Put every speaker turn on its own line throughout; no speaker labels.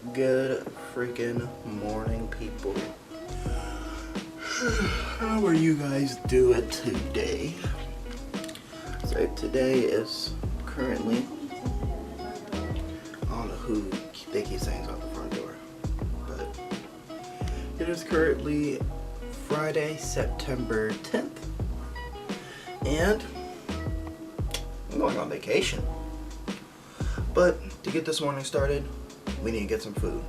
Good freaking morning, people. How are you guys doing today? So today is currently, I don't know who they keep saying is out the front door, but it is currently Friday, September 10th, and I'm going on vacation. But to get this morning started, we need to get some food.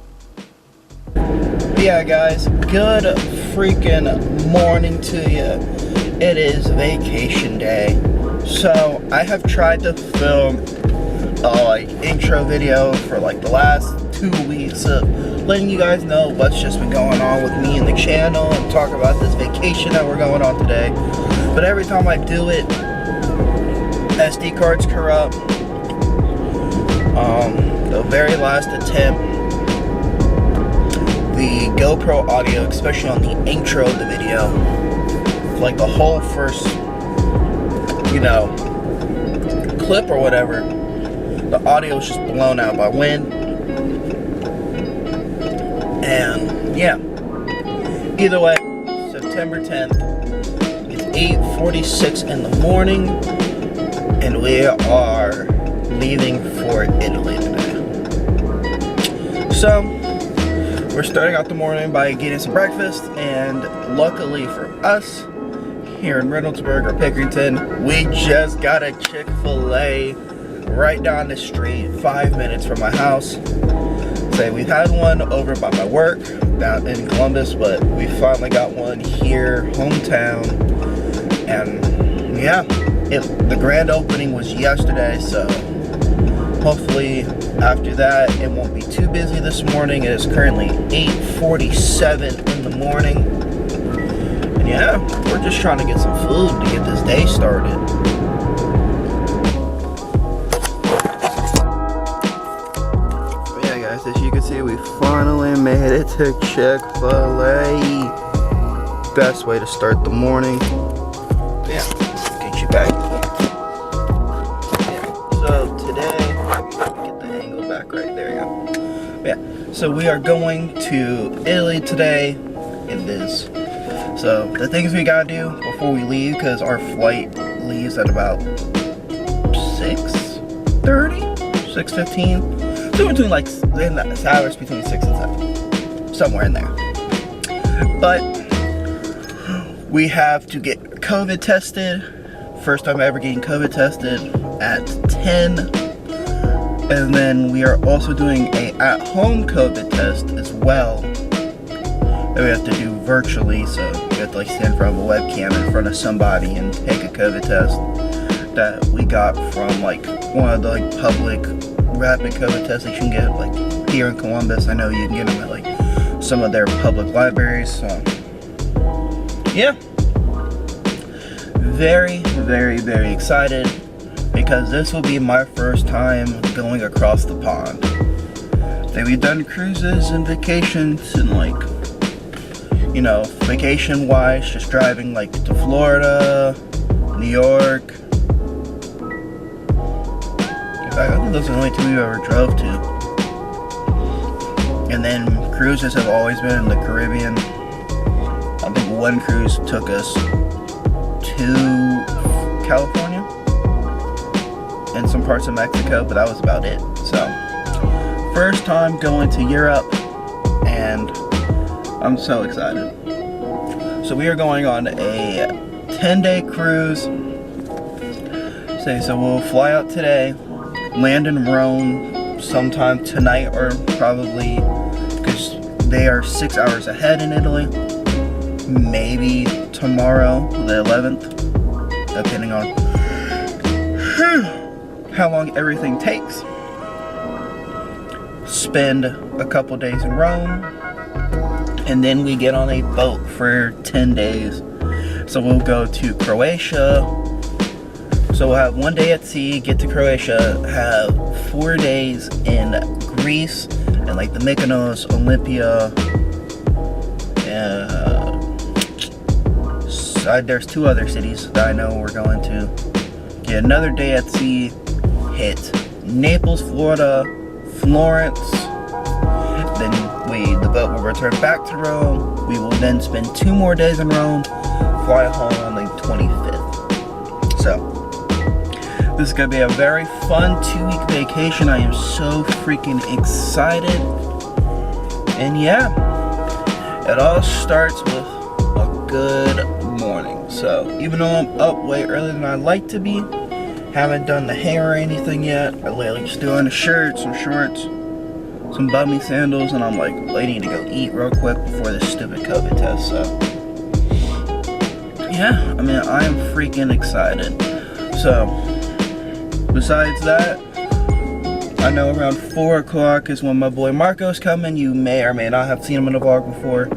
Yeah, guys, good freaking morning to you. It is vacation day. So I have tried to film a intro video for like the last 2 weeks of letting you guys know what's just been going on with me and the channel and talk about this vacation that we're going on today. But every time I do it, SD card's corrupt. The very last attempt, the GoPro audio, especially on the intro of the video, like the whole first, clip or whatever, the audio is just blown out by wind. And yeah, either way, September 10th, it's 8:46 in the morning, and we are leaving for Italy today. So we're starting out the morning by getting some breakfast, and luckily for us, here in Reynoldsburg or Pickerington, we just got a Chick-fil-A right down the street, 5 minutes from my house. So we've had one over by my work down in Columbus, but we finally got one here, hometown. And yeah, the grand opening was yesterday, so hopefully after that it won't be too busy this morning. It is currently 8:47 in the morning. And yeah, we're just trying to get some food to get this day started. But yeah, guys, as you can see, we finally made it to Chick-fil-A. Best way to start the morning. Yeah, get you back. Yeah, so today, get the angle back right there. Yeah, so we are going to Italy today. It is. So the things we gotta do before we leave, because our flight leaves at about 6:30, 6:15. So between like in the hours between 6 and 7, somewhere in there. But we have to get COVID tested. First time ever getting COVID tested at 10. And then we are also doing a at-home COVID test as well, that we have to do virtually. So we have to like stand in front of a webcam in front of somebody and take a COVID test that we got from like one of the like public rapid COVID tests that you can get like here in Columbus. I know you can get them at like some of their public libraries. So yeah, very, very, very excited, because this will be my first time going across the pond. We've done cruises and vacations and like, vacation wise, just driving like to Florida, New York. In fact, I think those are the only two we ever drove to. And then cruises have always been in the Caribbean. I think one cruise took us to California and some parts of Mexico, but that was about it. So first time going to Europe, and I'm so excited. So we are going on a 10-day cruise. So we'll fly out today, land in Rome sometime tonight, or probably, because they are 6 hours ahead in Italy, maybe tomorrow, the 11th, depending on how long everything takes. Spend a couple days in Rome, and then we get on a boat for 10 days. So we'll go to Croatia. So we'll have 1 day at sea, get to Croatia, have 4 days in Greece, and like the Mykonos, Olympia, there's 2 other cities that I know we're going to. Get another day at sea, hit Naples, Florida, Florence, but we'll return back to Rome. We will then spend 2 more days in Rome, fly home on the 25th. So, this is going to be a very fun 2-week vacation. I am so freaking excited. And yeah, it all starts with a good morning. So, even though I'm up way earlier than I'd like to be, haven't done the hair or anything yet. I literally just doing a shirt, some shorts, some bummy sandals, and I'm like waiting to go eat real quick before this stupid COVID test. So yeah, I mean, I am freaking excited. So besides that, I know around 4 o'clock is when my boy Marco's coming. You may or may not have seen him in the vlog before.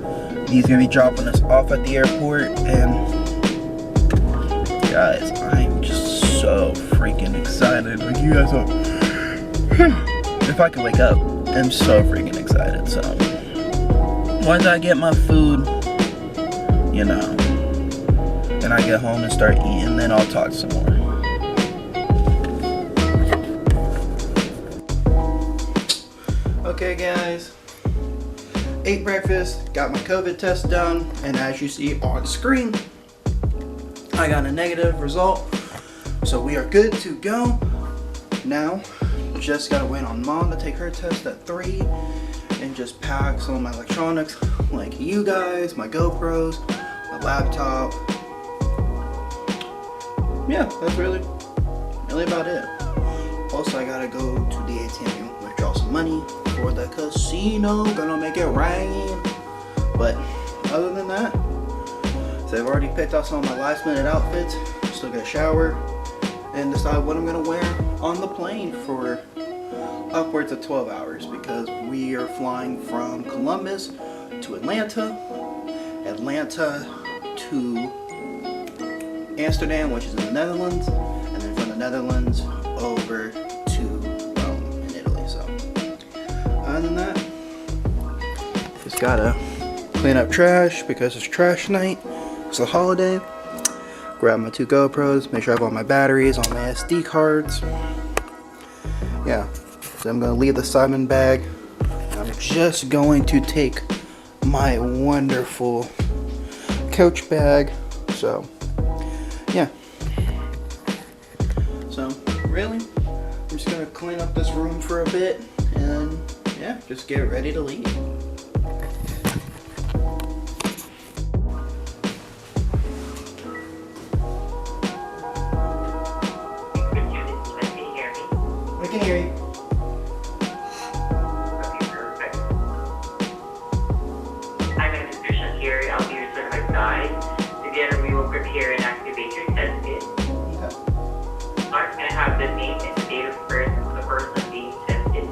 He's gonna be dropping us off at the airport, and guys, I'm just so freaking excited. Like, you guys are if I could wake up, I'm so freaking excited. So once I get my food, you know, and I get home and start eating, then I'll talk some more. Okay guys, ate breakfast, got my COVID test done, and as you see on screen, I got a negative result. So we are good to go. Now, just gotta wait on Mom to take her test at 3 and just pack some of my electronics, like you guys, my GoPros, my laptop. Yeah, that's really about it. Also, I gotta go to the ATM, withdraw some money for the casino. Gonna make it rain. But other than that, so I've already picked out some of my last minute outfits. Still get a shower and decide what I'm gonna wear on the plane for upwards of 12 hours, because we are flying from Columbus to Atlanta, Atlanta to Amsterdam, which is in the Netherlands, and then from the Netherlands over to Rome in Italy. So other than that, just gotta clean up trash because it's trash night. It's a holiday. Grab my 2 GoPros, make sure I have all my batteries, all my SD cards. Yeah, so I'm gonna leave the Simon bag. I'm just going to take my wonderful coach bag. So yeah, so really, I'm just gonna clean up this room for a bit, and yeah, just get ready to leave. I can hear you.
Okay, perfect. I'm going to position here. I'll be your certified guide. Together we will prepare and activate your test kit.
Okay.
I'm going to have the name and the date of birth of the person being tested.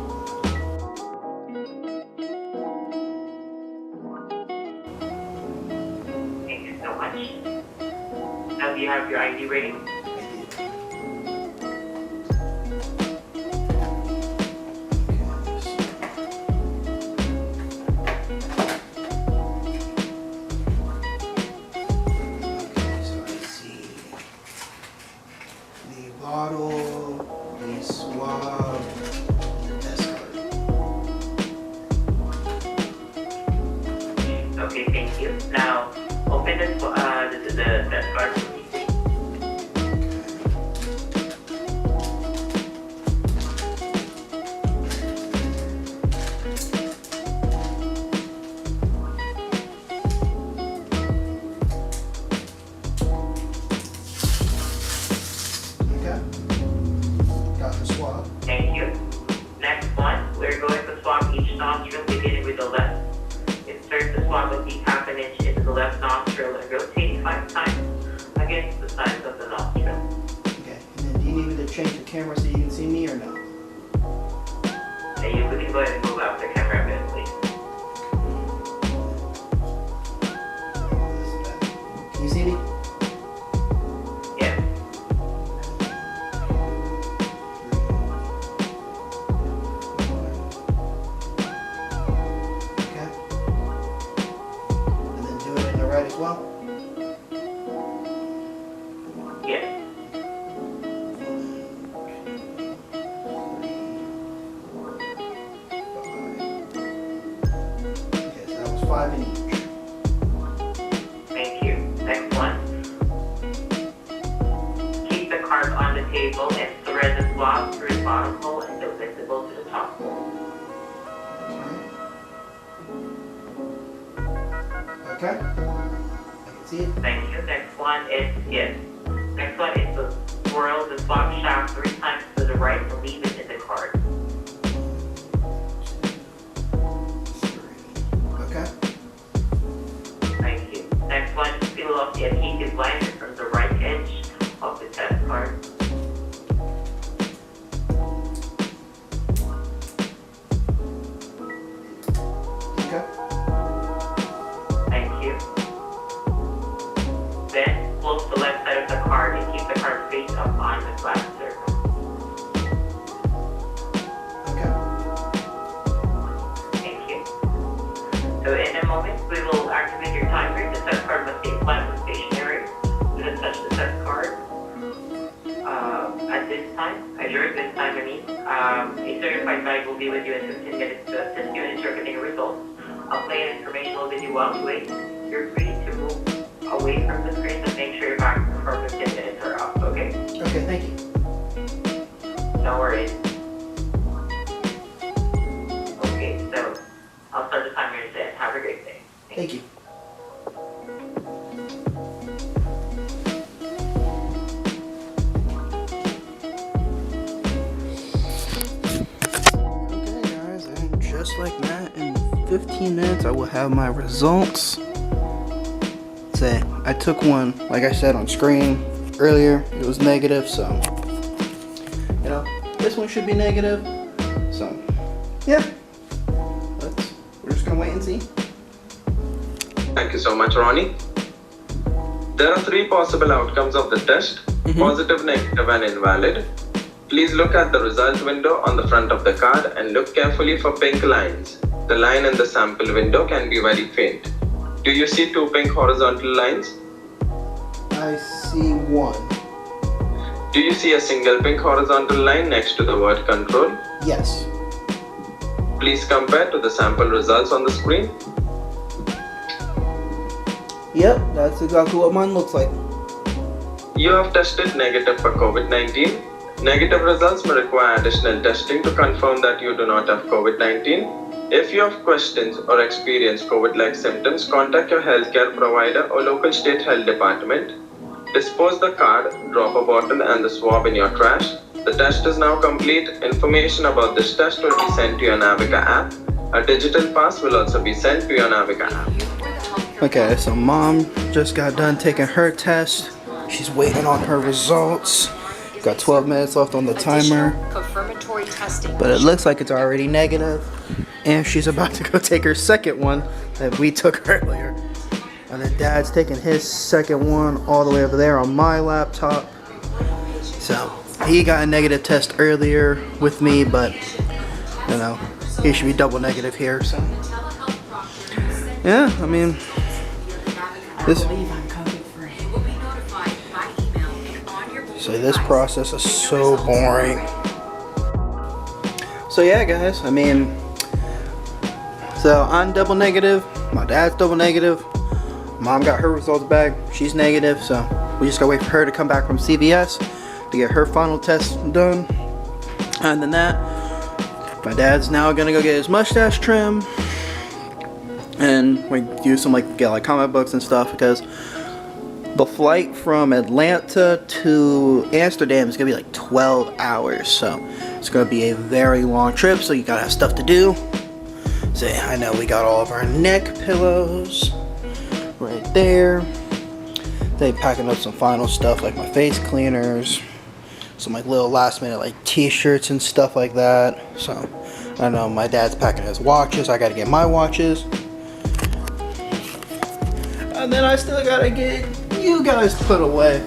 Thank you so much. Now do you have your ID ready?
Bottle, the swab, the test card.
Okay, thank you. Now open the test card. Thank you. Next one, we're going to swab each nostril beginning with the left. Insert the swab of the half an inch into the left nostril and rotate 5 times against the sides of the nostril.
Okay, and then do you need me to change the camera so you can see me or no?
And you can go ahead and move out the camera a bit, please.
Can you see me?
Yes.
Okay. And then do it in the right as well?
Yes.
Okay, 5 in each.
Thank you. Next one. Keep the card on the table and thread the swab through the bottom hole until visible to the top hole.
Okay. I can see it.
Thank you. Next one is Next one is to swirl the swab shaft 3 times to the right and leave it in the card.
Okay.
Thank you. Next one, peel off the adhesive liner from the right edge of the test card.
Okay.
Thank you. Then, close the left side of the card and keep the card face up on the flat surface.
Okay.
Thank you. So in a moment, we will activate your timer. The test card must stay flat and stationary. Do not touch the test card. At this time, during this time, a certified guide will be with you in 15 minutes to assist you in interpreting results. I'll play an informational video while you wait. You're free to move away from the screen and make sure you're back for 15 minutes or up, okay?
Okay, thank you.
No worries. Okay, so I'll start the timer then. Have a great day.
Thank you. Okay guys, and just like that, in 15 minutes I will have my results. Say, I took one, like I said, on screen earlier. It was negative, so, you know, this one should be negative. So, yeah. We're just gonna wait and see.
Thank you so much, Ronnie. There are 3 possible outcomes of the test: positive, negative, and invalid. Please look at the result window on the front of the card and look carefully for pink lines. The line in the sample window can be very faint. Do you see 2 pink horizontal lines?
I see one.
Do you see a single pink horizontal line next to the word control?
Yes.
Please compare to the sample results on the screen.
Yep, that's exactly what mine looks like.
You have tested negative for COVID-19. Negative results may require additional testing to confirm that you do not have COVID-19. If you have questions or experience COVID-like symptoms, contact your healthcare provider or local state health department. Dispose the card, drop a bottle and the swab in your trash. The test is now complete. Information about this test will be sent to your Naviga app. A digital pass will also be sent to your Naviga app.
Okay, so mom just got done taking her test. She's waiting on her results. Got 12 minutes left on the timer.
Confirmatory testing.
But it looks like it's already negative. And she's about to go take her second one that we took earlier. And then dad's taking his second one all the way over there on my laptop. So he got a negative test earlier with me, but you know, he should be double negative here. So yeah, I mean, this process is so boring. So yeah, guys, I mean, so I'm double negative, my dad's double negative, mom got her results back, she's negative, so we just gotta wait for her to come back from CVS to get her final test done. And then that, my dad's now gonna go get his mustache trim, and we do some get like comic books and stuff, because the flight from Atlanta to Amsterdam is gonna be like 12 hours, so it's gonna be a very long trip, so you gotta have stuff to do. So I know we got all of our neck pillows right there. They packing up some final stuff like my face cleaners, some like little last minute like t-shirts and stuff like that. So I know my dad's packing his watches, I gotta get my watches. And then I still gotta get you guys put away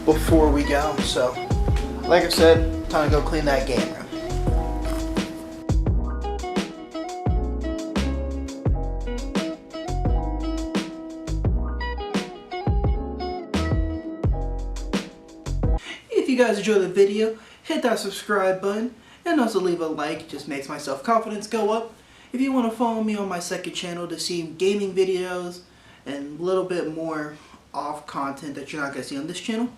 before we go. So like I said, time to go clean that game room. If you guys enjoyed the video, hit that subscribe button and also leave a like. It just makes my self-confidence go up. If you want to follow me on my second channel to see gaming videos and a little bit more off content that you're not going to see on this channel,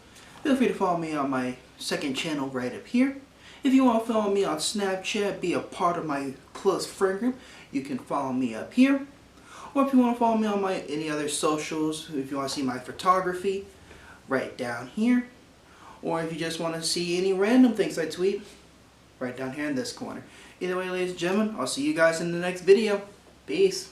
feel free to follow me on my second channel right up here. If you want to follow me on Snapchat, be a part of my close friend group, you can follow me up here. Or if you want to follow me on my any other socials, if you want to see my photography, right down here. Or if you just want to see any random things I tweet, right down here in this corner. Either way, ladies and gentlemen, I'll see you guys in the next video. Peace.